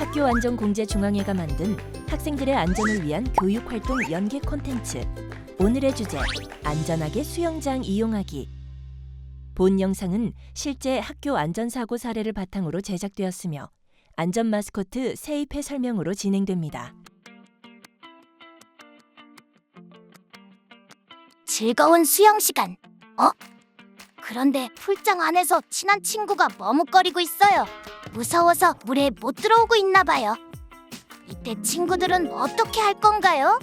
학교안전공제중앙회가 만든 학생들의 안전을 위한 교육활동 연계 콘텐츠. 오늘의 주제, 안전하게 수영장 이용하기. 본 영상은 실제 학교 안전사고 사례를 바탕으로 제작되었으며 안전 마스코트 세입회 설명으로 진행됩니다. 즐거운 수영 시간. 그런데 풀장 안에서 친한 친구가 머뭇거리고 있어요. 무서워서 물에 못 들어오고 있나 봐요. 이때 친구들은 어떻게 할 건가요?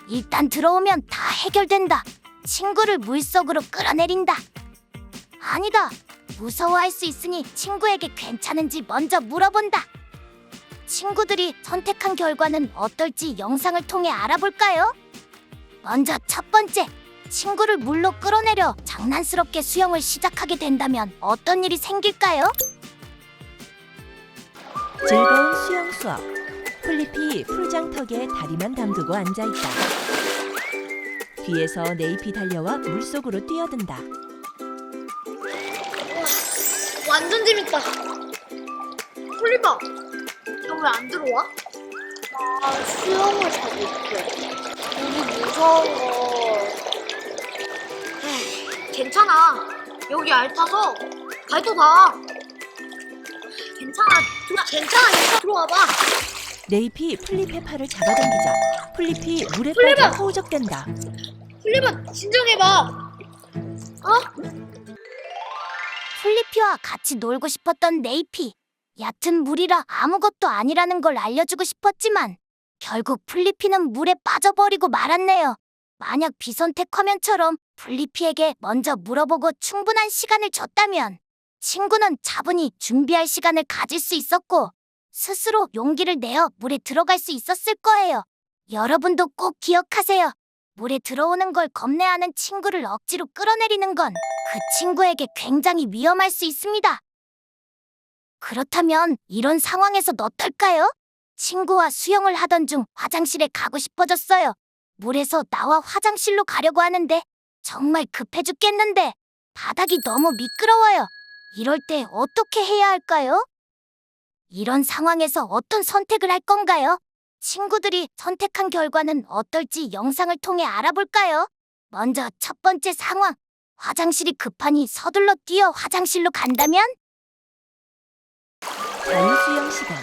일단 들어오면 다 해결된다. 친구를 물속으로 끌어내린다. 아니다. 무서워할 수 있으니 친구에게 괜찮은지 먼저 물어본다. 친구들이 선택한 결과는 어떨지 영상을 통해 알아볼까요? 먼저 첫 번째. 친구를 물로 끌어내려 장난스럽게 수영을 시작하게 된다면 어떤 일이 생길까요? 즐거운 수영 수업. 플리피 풀장 턱에 다리만 담그고 앉아있다. 뒤에서 네이피 달려와 물속으로 뛰어든다. 완전 재밌다. 폴리바, 너 왜 안 들어와? 나 수영을 잘 못해. 우리 무서운 거. 괜찮아. 여기 얇아서 발도 다. 괜찮아. 들어와봐. 네이피 플립의 팔을 잡아당기자 플립이 물에 플립아! 빠져 허우적댄다. 폴리바, 진정해봐. 플리피와 같이 놀고 싶었던 네이피. 얕은 물이라 아무것도 아니라는 걸 알려주고 싶었지만 결국 플리피는 물에 빠져버리고 말았네요. 만약 비선택 화면처럼 플리피에게 먼저 물어보고 충분한 시간을 줬다면 친구는 차분히 준비할 시간을 가질 수 있었고 스스로 용기를 내어 물에 들어갈 수 있었을 거예요. 여러분도 꼭 기억하세요. 물에 들어오는 걸 겁내하는 친구를 억지로 끌어내리는 건 그 친구에게 굉장히 위험할 수 있습니다. 그렇다면 이런 상황에선 어떨까요? 친구와 수영을 하던 중 화장실에 가고 싶어졌어요. 물에서 나와 화장실로 가려고 하는데 정말 급해 죽겠는데 바닥이 너무 미끄러워요. 이럴 때 어떻게 해야 할까요? 이런 상황에서 어떤 선택을 할 건가요? 친구들이 선택한 결과는 어떨지 영상을 통해 알아볼까요? 먼저 첫 번째 상황. 화장실이 급하니 서둘러 뛰어 화장실로 간다면? 자유수영 시간.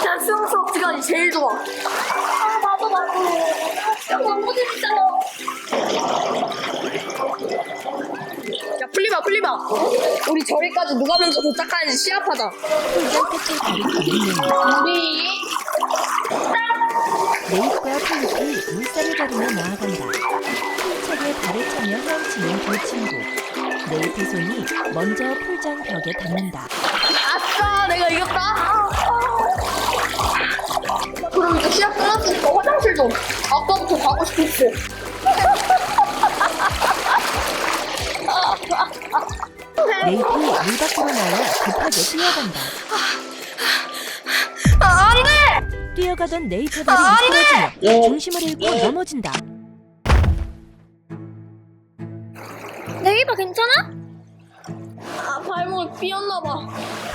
난 수영 수업 시간이 제일 좋아. 나도. 수영 너무 재밌잖아. 야, 플리바. 우리 저기까지 누가 먼저 도착하는지 시합하자. 풀장 끝을 가리키는 우리 네이프와 플립이 물살을 가르며 나아간다. 힘차게 발을 차며 헤엄치는 두 친구. 네이프 손이 먼저 풀장 벽에 닿는다. 아싸, 내가 이겼다. 그럼 이제 시합 끝났으니까 화장실 좀. 아까부터 가고 싶었어. 네이프 물 밖으로 나와 급하게 뛰어간다. 안 돼! 뛰어가던 네이프 발이 미끄러지며 중심을 잃고 넘어진다. 네이버 괜찮아? 발목을 삐었나봐.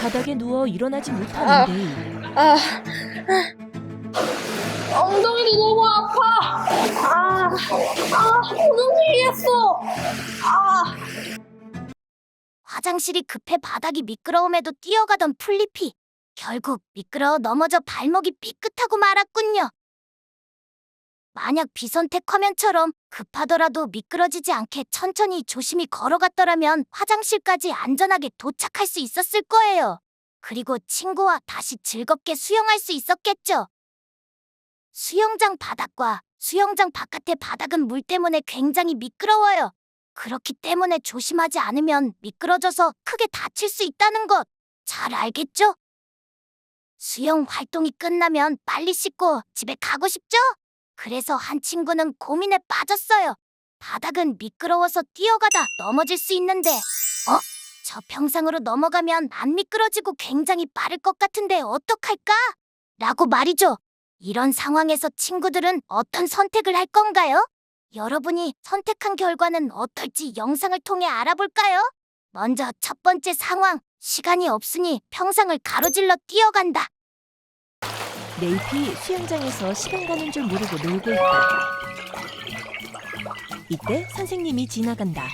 바닥에 누워 일어나지 못하는 네이. 엉덩이도 너무 아파. 엉덩이했어. 화장실이 급해 바닥이 미끄러움에도 뛰어가던 플리피. 결국 미끄러워 넘어져 발목이 삐끗하고 말았군요. 만약 비선택 화면처럼 급하더라도 미끄러지지 않게 천천히 조심히 걸어갔더라면 화장실까지 안전하게 도착할 수 있었을 거예요. 그리고 친구와 다시 즐겁게 수영할 수 있었겠죠. 수영장 바닥과 수영장 바깥의 바닥은 물 때문에 굉장히 미끄러워요. 그렇기 때문에 조심하지 않으면 미끄러져서 크게 다칠 수 있다는 것 잘 알겠죠? 수영 활동이 끝나면 빨리 씻고 집에 가고 싶죠? 그래서 한 친구는 고민에 빠졌어요. 바닥은 미끄러워서 뛰어가다 넘어질 수 있는데 저 평상으로 넘어가면 안 미끄러지고 굉장히 빠를 것 같은데 어떡할까? 라고 말이죠. 이런 상황에서 친구들은 어떤 선택을 할 건가요? 여러분이 선택한 결과는 어떨지 영상을 통해 알아볼까요? 먼저 첫 번째 상황, 시간이 없으니 평상을 가로질러 뛰어간다. 네이피 수영장에서 시간 가는 줄 모르고 놀고 있다. 이때 선생님이 지나간다.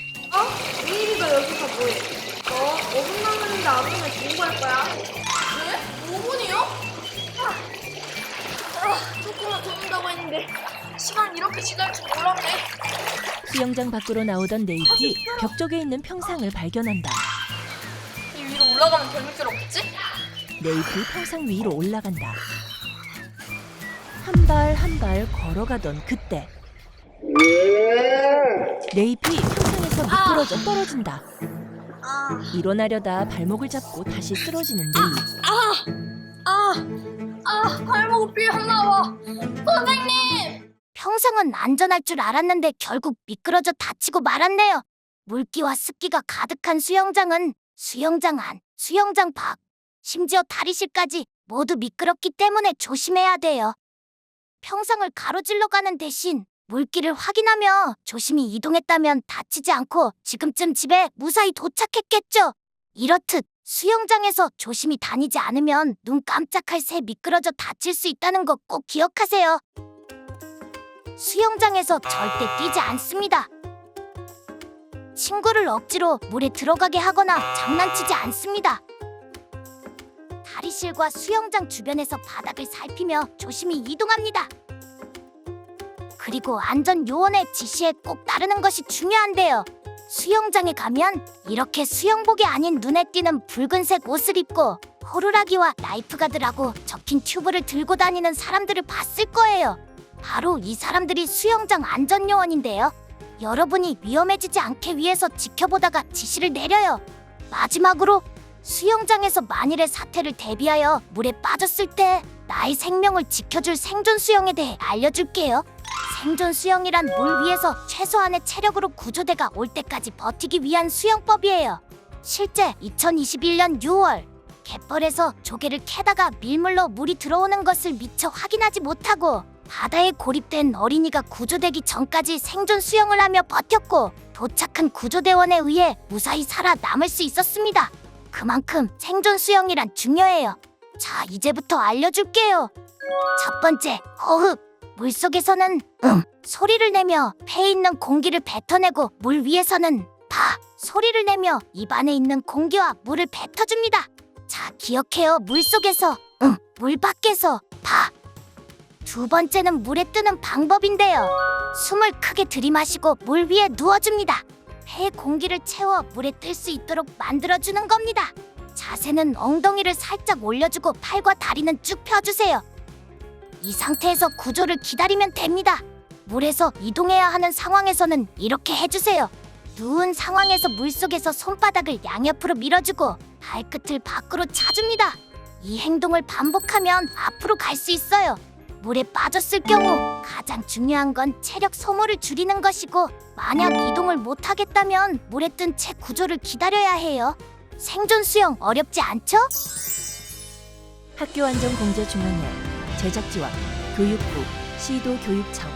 미리가 여기서 뭐해? 5분 남았는데 안 오면 공부할 거야. 네? 5분이요? 조금만 더 온다고 했는데 시간 이렇게 지날 줄 몰랐네. 수영장 밖으로 나오던 네이피 벽 쪽에 있는 평상을 발견한다. 이 위로 올라가면 별 미끌 없겠지? 네이피 평상 위로 올라간다. 한 발 한 발 걸어가던 그때 네이피 평상에서 미끄러져 떨어진다. 일어나려다 발목을 잡고 다시 쓰러지는 네이. 발목을 삐 안 나와. 선생님! 평상은 안전할 줄 알았는데 결국 미끄러져 다치고 말았네요. 물기와 습기가 가득한 수영장은 수영장 안, 수영장 밖, 심지어 다리실까지 모두 미끄럽기 때문에 조심해야 돼요. 평상을 가로질러 가는 대신 물기를 확인하며 조심히 이동했다면 다치지 않고 지금쯤 집에 무사히 도착했겠죠. 이렇듯 수영장에서 조심히 다니지 않으면 눈 깜짝할 새 미끄러져 다칠 수 있다는 거 꼭 기억하세요. 수영장에서 절대 뛰지 않습니다. 친구를 억지로 물에 들어가게 하거나 장난치지 않습니다. 다리실과 수영장 주변에서 바닥을 살피며 조심히 이동합니다. 그리고 안전 요원의 지시에 꼭 따르는 것이 중요한데요. 수영장에 가면 이렇게 수영복이 아닌 눈에 띄는 붉은색 옷을 입고 호루라기와 라이프가드라고 적힌 튜브를 들고 다니는 사람들을 봤을 거예요. 바로 이 사람들이 수영장 안전요원인데요. 여러분이 위험해지지 않게 위해서 지켜보다가 지시를 내려요. 마지막으로 수영장에서 만일의 사태를 대비하여 물에 빠졌을 때 나의 생명을 지켜줄 생존 수영에 대해 알려줄게요. 생존 수영이란 물 위에서 최소한의 체력으로 구조대가 올 때까지 버티기 위한 수영법이에요. 실제 2021년 6월 갯벌에서 조개를 캐다가 밀물로 물이 들어오는 것을 미처 확인하지 못하고 바다에 고립된 어린이가 구조되기 전까지 생존 수영을 하며 버텼고 도착한 구조대원에 의해 무사히 살아남을 수 있었습니다. 그만큼 생존 수영이란 중요해요. 자, 이제부터 알려줄게요. 첫 번째, 호흡. 물속에서는 소리를 내며 폐에 있는 공기를 뱉어내고 물 위에서는 파 소리를 내며 입 안에 있는 공기와 물을 뱉어줍니다. 자, 기억해요. 물속에서 물 밖에서 파. 두 번째는 물에 뜨는 방법인데요. 숨을 크게 들이마시고 물 위에 누워줍니다. 폐에 공기를 채워 물에 뜰 수 있도록 만들어주는 겁니다. 자세는 엉덩이를 살짝 올려주고 팔과 다리는 쭉 펴주세요. 이 상태에서 구조를 기다리면 됩니다. 물에서 이동해야 하는 상황에서는 이렇게 해주세요. 누운 상황에서 물속에서 손바닥을 양옆으로 밀어주고 발끝을 밖으로 차줍니다. 이 행동을 반복하면 앞으로 갈 수 있어요. 물에 빠졌을 경우 가장 중요한 건 체력 소모를 줄이는 것이고 만약 이동을 못하겠다면 물에 뜬 채 구조를 기다려야 해요. 생존 수영 어렵지 않죠? 학교안전공제중앙회 제작지원 교육부 시도교육청